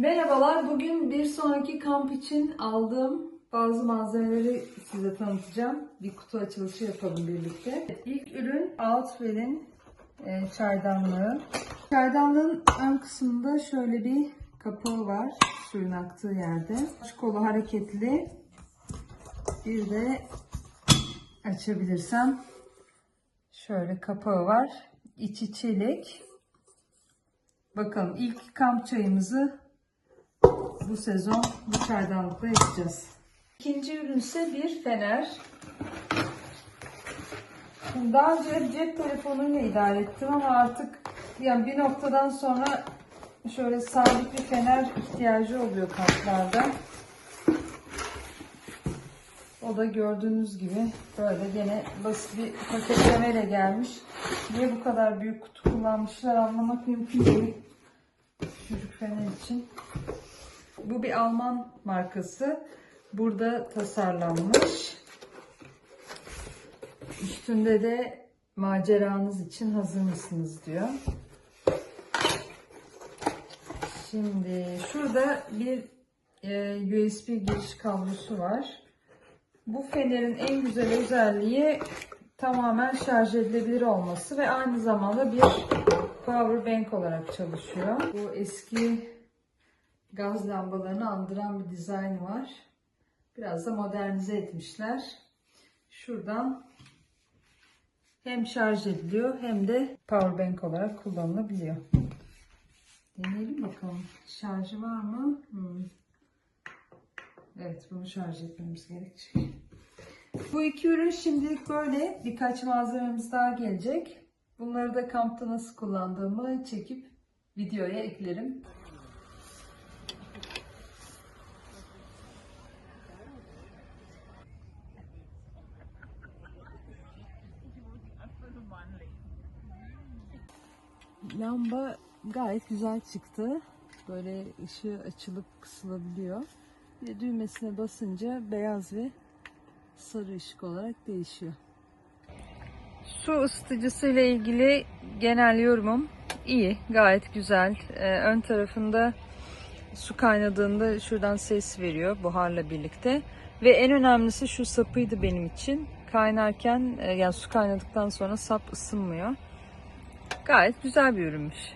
Merhabalar, bugün bir sonraki kamp için aldığım bazı malzemeleri size tanıtacağım. Bir kutu açılışı yapalım birlikte. İlk ürün Outwell'in çaydanlığı. Çaydanlığın ön kısmında şöyle bir kapağı var, suyun aktığı yerde. Kolu hareketli, bir de açabilirsem şöyle kapağı var. İçi çelik. Bakalım ilk kamp çayımızı bu sezon bu çaydanlıkla yapacağız. İkinci ürün ise bir fener. Şimdi daha önce cep telefonuyla idare ettim ama artık yani bir noktadan sonra şöyle sabit bir fener ihtiyacı oluyor kamplarda. O da gördüğünüz gibi böyle gene basit bir paketlemeyle gelmiş. Niye bu kadar büyük kutu kullanmışlar anlamak mümkün değil. Çocuk fener için. Bu bir Alman markası. Burada tasarlanmış. Üstünde de maceranız için hazır mısınız diyor. Şimdi şurada bir USB giriş kablosu var. Bu fenerin en güzel özelliği tamamen şarj edilebilir olması ve aynı zamanda bir power bank olarak çalışıyor. Bu eski gaz lambalarını andıran bir dizayn var. Biraz da modernize etmişler. Şuradan hem şarj ediliyor hem de power bank olarak kullanılabiliyor. Deneyelim bakalım. Şarjı var mı? Evet, bunu şarj etmemiz gerekecek. Bu iki ürün şimdilik böyle. Birkaç malzememiz daha gelecek. Bunları da kampta nasıl kullandığımı çekip videoya eklerim. Lamba gayet güzel çıktı. Böyle ışığı açılıp kısılabiliyor. Bir de düğmesine basınca beyaz ve sarı ışık olarak değişiyor. Su ısıtıcısı ile ilgili genel yorumum iyi, gayet güzel. Ön tarafında su kaynadığında şuradan ses veriyor buharla birlikte. Ve en önemlisi şu sapıydı benim için. Kaynarken yani su kaynadıktan sonra sap ısınmıyor. Gayet güzel bir ürünmüş.